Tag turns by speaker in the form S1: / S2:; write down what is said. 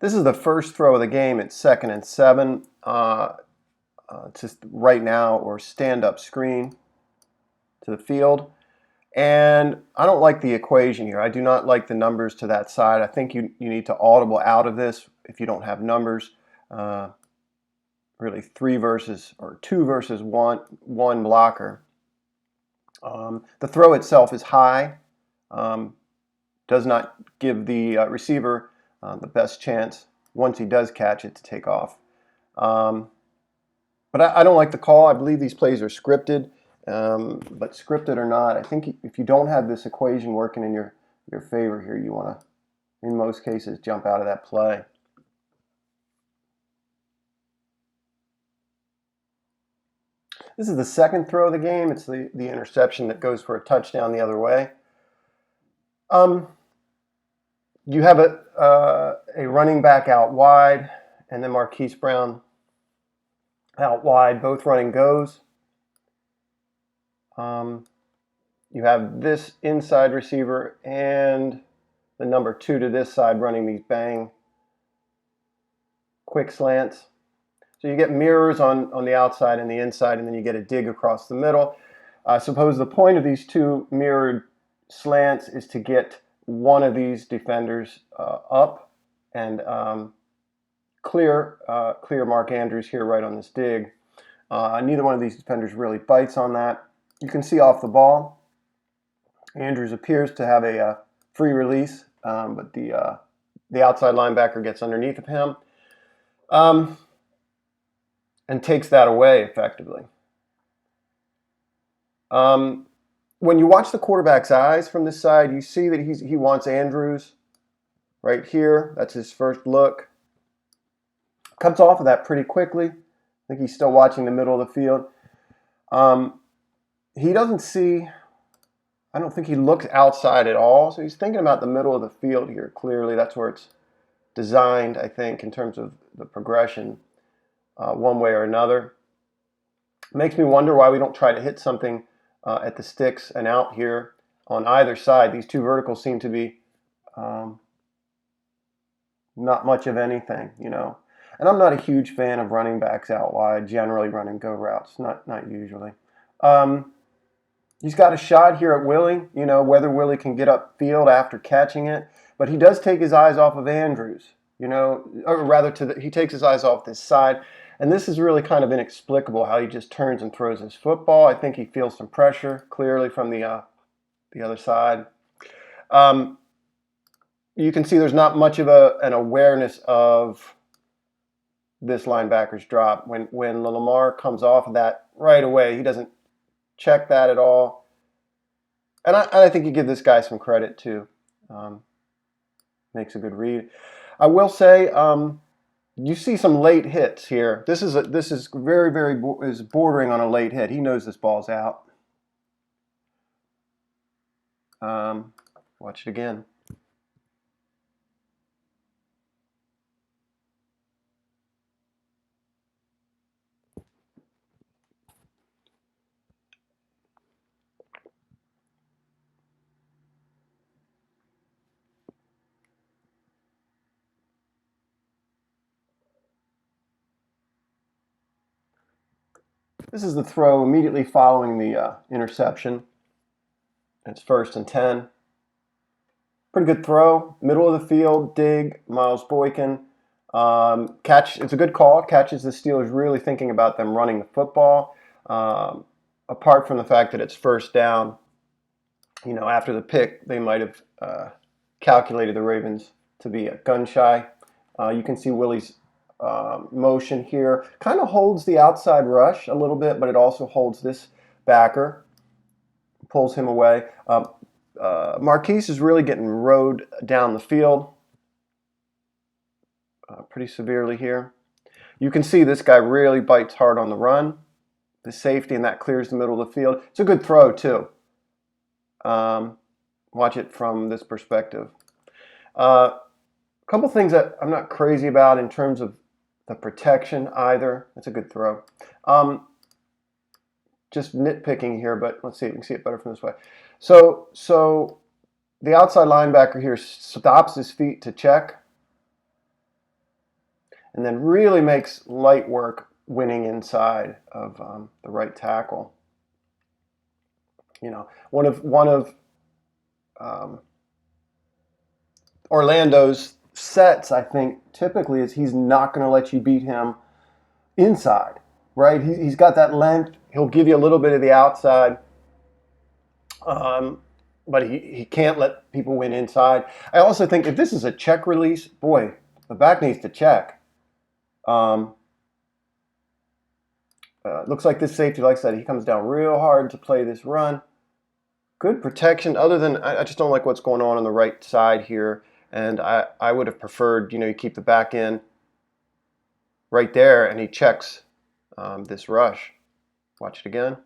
S1: This is the first throw of the game. It's 2nd and 7. It's just right now or stand-up screen to the field. And I don't like the equation here. I do not like the numbers to that side. I think you need to audible out of this if you don't have numbers. Really 3 versus or 2 versus 1 blocker. The throw itself is high. Does not give the receiver the best chance once he does catch it to take off. But I don't like the call. I believe these plays are scripted. But scripted or not, I think if you don't have this equation working in your favor here, you want to, in most cases, jump out of that play. This is the second throw of the game. It's the interception that goes for a touchdown the other way. You have a running back out wide, and then Marquise Brown out wide, both running goes. You have this inside receiver and the number 2 to this side running these bang quick slants. So you get mirrors on the outside and the inside, and then you get a dig across the middle. I suppose the point of these 2 mirrored slants is to get one of these defenders up and clear Mark Andrews here right on this dig. Neither one of these defenders really bites on that. You can see off the ball, Andrews appears to have a free release, but the outside linebacker gets underneath of him and takes that away effectively. When you watch the quarterback's eyes from this side, you see that he wants Andrews right here. That's his first look. Comes off of that pretty quickly. I think he's still watching the middle of the field. He doesn't see, I don't think he looks outside at all. So he's thinking about the middle of the field here, clearly. That's where it's designed, I think, in terms of the progression, one way or another. Makes me wonder why we don't try to hit something at the sticks and out here on either side. These 2 verticals seem to be not much of anything, you know. And I'm not a huge fan of running backs out wide, generally running go routes, not usually. He's got a shot here at Willie, you know, whether Willie can get upfield after catching it. But he does take his eyes off of Andrews, you know, or rather he takes his eyes off this side. And this is really kind of inexplicable how he just turns and throws his football. I think he feels some pressure clearly from the other side. You can see there's not much of an awareness of this linebacker's drop. When Lamar comes off of that right away, he doesn't check that at all. And I think you give this guy some credit too. Makes a good read. I will say you see some late hits here. This is very is bordering on a late hit. He knows this ball's out. Watch it again. This is the throw immediately following the interception. It's 1st and 10. Pretty good throw. Middle of the field, dig, Miles Boykin. Catch, it's a good call. Catches the Steelers really thinking about them running the football. Apart from the fact that it's 1st down, you know, after the pick, they might have calculated the Ravens to be gun shy. You can see Willie's motion here. Kind of holds the outside rush a little bit, but it also holds this backer. Pulls him away. Marquise is really getting rode down the field pretty severely here. You can see this guy really bites hard on the run. The safety, and that clears the middle of the field. It's a good throw, too. Watch it from this perspective. A couple things that I'm not crazy about in terms of the protection either. It's a good throw. Just nitpicking here, but let's see if we can see it better from this way. So the outside linebacker here stops his feet to check. and then really makes light work winning inside of the right tackle. You know, one of Orlando's sets, I think, typically is he's not going to let you beat him inside, right? He's got that length. He'll give you a little bit of the outside, but he can't let people win inside. I also think if this is a check release, boy, the back needs to check. Looks like this safety, like I said, he comes down real hard to play this run. Good protection, other than I just don't like what's going on the right side here. And I would have preferred, you keep the back in right there, and he checks this rush. Watch it again.